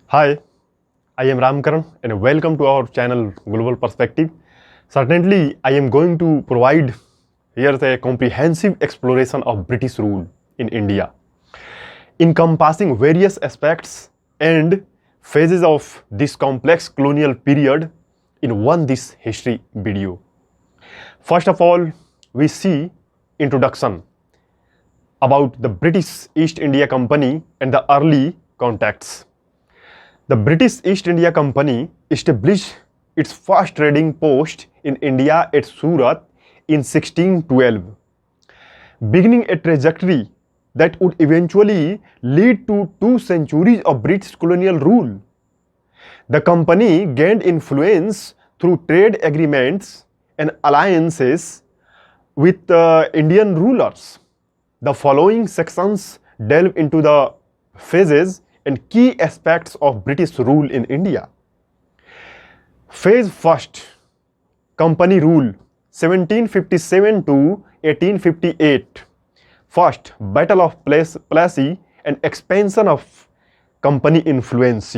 Hi, I am Karan and welcome to our channel Global Perspective. Certainly, I am going to provide here a comprehensive exploration of British rule in India, encompassing various aspects and phases of this complex colonial period in one this history video. First of all, we see introduction about the British East India Company and the early contacts. The British East India Company established its first trading post in India at Surat in 1612, beginning a trajectory that would eventually lead to 2 centuries of British colonial rule. The company gained influence through trade agreements and alliances with Indian rulers. The following sections delve into the phases and key aspects of British rule in India. Phase first, Company rule 1757 to 1858. First, Battle of Plassey and expansion of Company influence.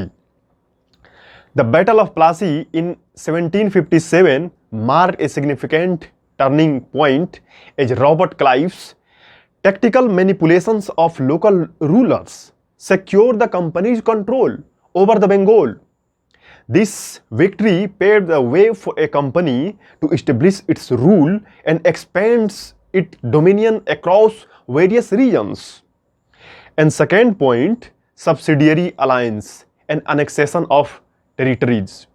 The Battle of Plassey in 1757 marked a significant turning point as Robert Clive's tactical manipulations of local rulers secured the company's control over the Bengal. This victory paved the way for a company to establish its rule and expands its dominion across various regions. And second point, subsidiary alliance and annexation of territories.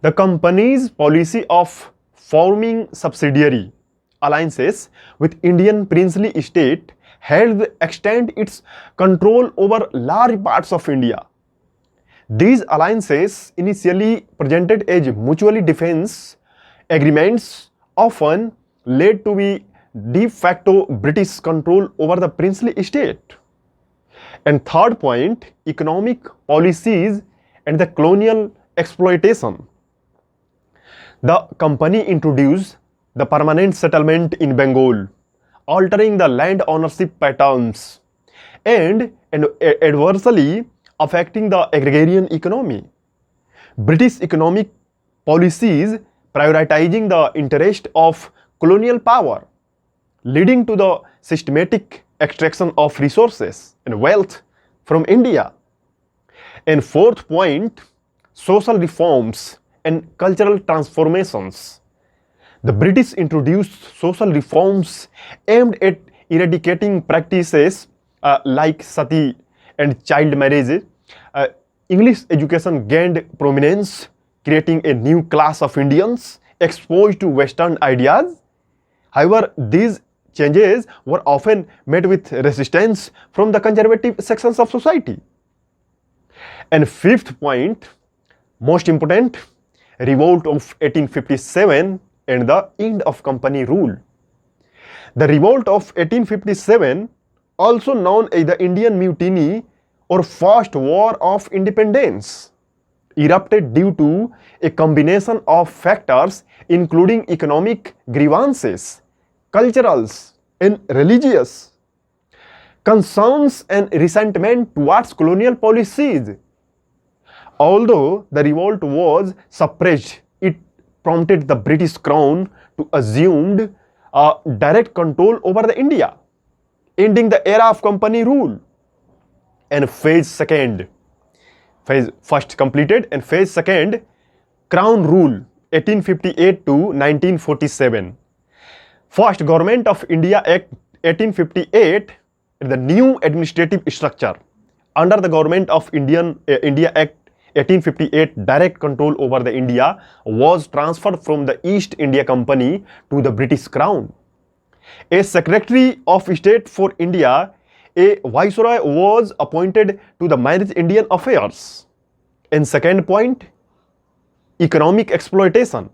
The company's policy of forming subsidiary alliances with Indian princely state helped extend its control over large parts of India. These alliances, initially presented as mutually defense agreements, often led to be de facto British control over the princely estate. And third point, economic policies and the colonial exploitation. The company introduced the permanent settlement in Bengal, altering the land ownership patterns and adversely affecting the agrarian economy. British economic policies prioritizing the interest of colonial power, leading to the systematic extraction of resources and wealth from India. And fourth point, social reforms and cultural transformations. The British introduced social reforms aimed at eradicating practices like sati and child marriage. English education gained prominence, creating a new class of Indians exposed to Western ideas. However, these changes were often met with resistance from the conservative sections of society. And fifth point, most important, revolt of 1857 and the end of company rule. The revolt of 1857, also known as the Indian Mutiny or First War of Independence, erupted due to a combination of factors including economic grievances, cultural and religious concerns and resentment towards colonial policies. Although the revolt was suppressed, it prompted the British Crown to assume direct control over the India, ending the era of company rule. And phase first completed, and phase second, Crown rule 1858 to 1947. First, Government of India Act 1858, the new administrative structure. Under the Government of India Act 1858, direct control over the India was transferred from the East India Company to the British Crown. A Secretary of State for India, a Viceroy, was appointed to manage Indian affairs. And second point, economic exploitation,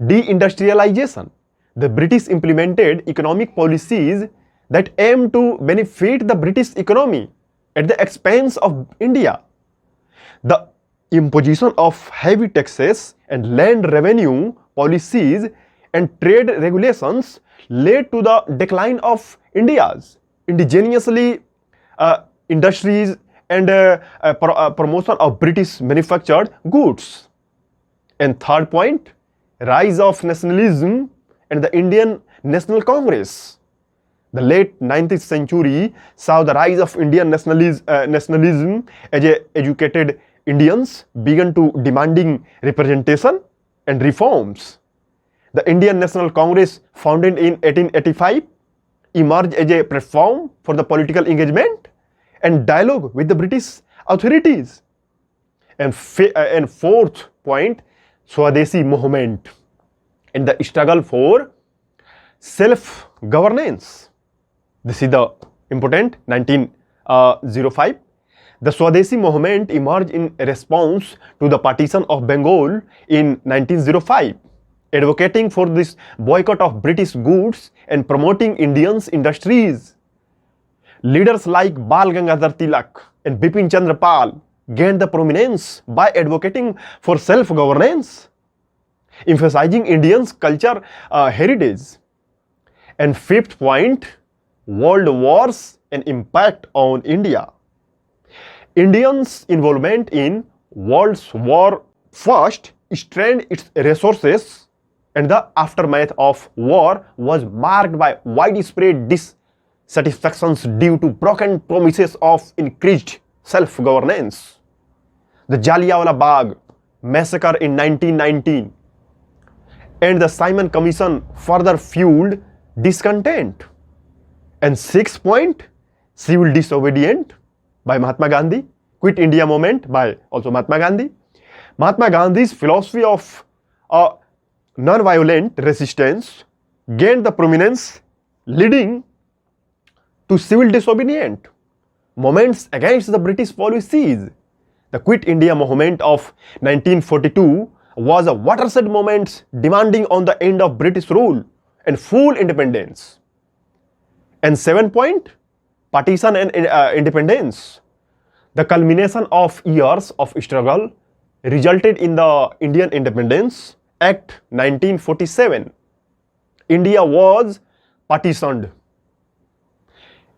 deindustrialization. The British implemented economic policies that aimed to benefit the British economy at the expense of India. The imposition of heavy taxes and land revenue policies and trade regulations led to the decline of India's indigenously industries and promotion of British manufactured goods. And third point, rise of nationalism and the Indian National Congress. The late 19th century saw the rise of Indian nationalism as educated Indians began to demanding representation and reforms. The Indian National Congress, founded in 1885, emerged as a platform for the political engagement and dialogue with the British authorities. And fourth point, Swadeshi movement and the struggle for self-governance. This is the important 1905. The Swadeshi movement emerged in response to the partition of Bengal in 1905, advocating for this boycott of British goods and promoting Indians' industries. Leaders like Bal Gangadhar Tilak and Bipin Chandra Pal gained the prominence by advocating for self-governance, emphasizing Indians' culture heritage. And fifth point, world wars and impact on India. Indians' involvement in World War I strained its resources, and the aftermath of war was marked by widespread dissatisfactions due to broken promises of increased self-governance. The Jallianwala Bagh massacre in 1919 and the Simon Commission further fueled discontent. And sixth point, civil disobedience by Mahatma Gandhi, Quit India movement by also Mahatma Gandhi. Mahatma Gandhi's philosophy of non-violent resistance gained the prominence, leading to civil disobedience movements against the British policies. The Quit India movement of 1942 was a watershed movement demanding on the end of British rule and full independence. And 7 point, partition and independence. The culmination of years of struggle resulted in the Indian Independence Act 1947. India was partitioned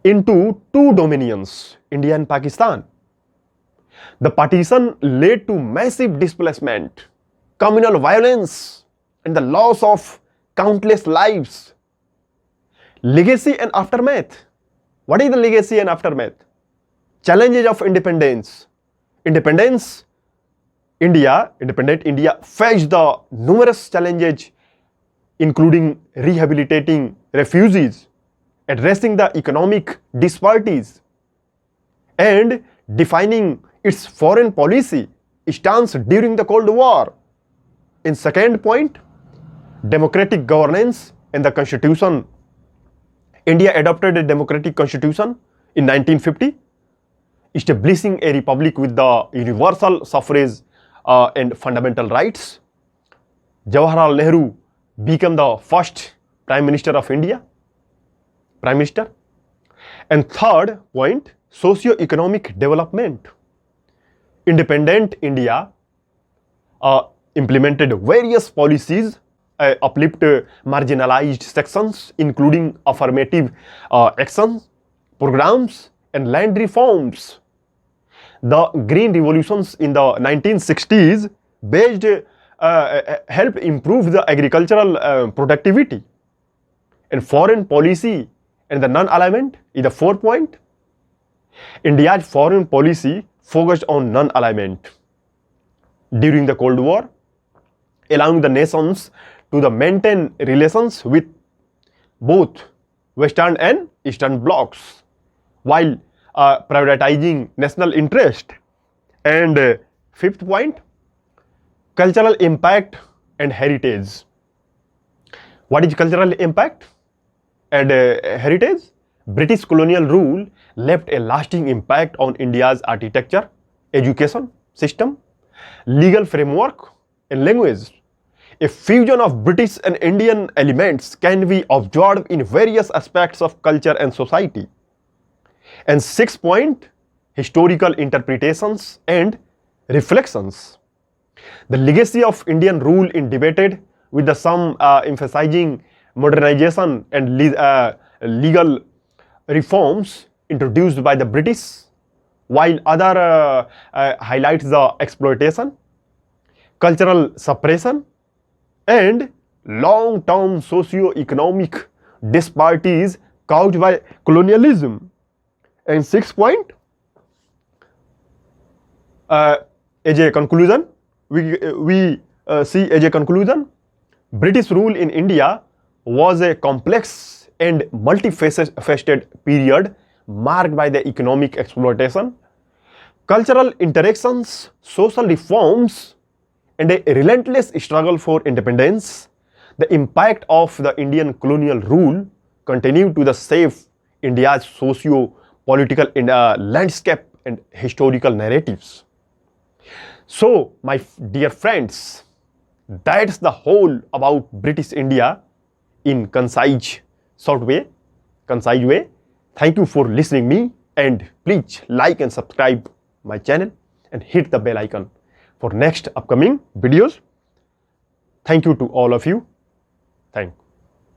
into two dominions, India and Pakistan. The partition led to massive displacement, communal violence, and the loss of countless lives. Legacy and aftermath. What is the legacy and aftermath? Challenges of independence. Independent India faced the numerous challenges, including rehabilitating refugees, addressing the economic disparities, and defining its foreign policy stance during the Cold War. In second point, democratic governance and the constitution. India adopted a democratic constitution in 1950, establishing a republic with the universal suffrage and fundamental rights. Jawaharlal Nehru became the first Prime Minister of India. And third point, socio-economic development. Independent India implemented various policies, uplift marginalized sections, including affirmative action programs and land reforms. The green revolutions in the 1960s helped improve the agricultural productivity. And foreign policy and the non-alignment is the 4 point. India's foreign policy focused on non-alignment during the Cold War, allowing the nations to maintain relations with both Western and Eastern blocs, while prioritizing national interest. And fifth point, cultural impact and heritage. What is cultural impact and heritage? British colonial rule left a lasting impact on India's architecture, education system, legal framework, and language. A fusion of British and Indian elements can be observed in various aspects of culture and society. And 6 point, historical interpretations and reflections. The legacy of Indian rule is debated, with the some emphasizing modernization and legal reforms introduced by the British, while other highlights the exploitation, cultural suppression, and long-term socio-economic disparities caused by colonialism. And sixth point, as a conclusion, we see as a conclusion, British rule in India was a complex and multifaceted period marked by the economic exploitation, cultural interactions, social reforms, and a relentless struggle for independence. The impact of the Indian colonial rule continued to shape India's socio-political landscape and historical narratives. So, my dear friends, that's the whole about British India in concise way. Thank you for listening me, and please like and subscribe my channel and hit the bell icon for next upcoming videos. Thank you to all of you. Thank you.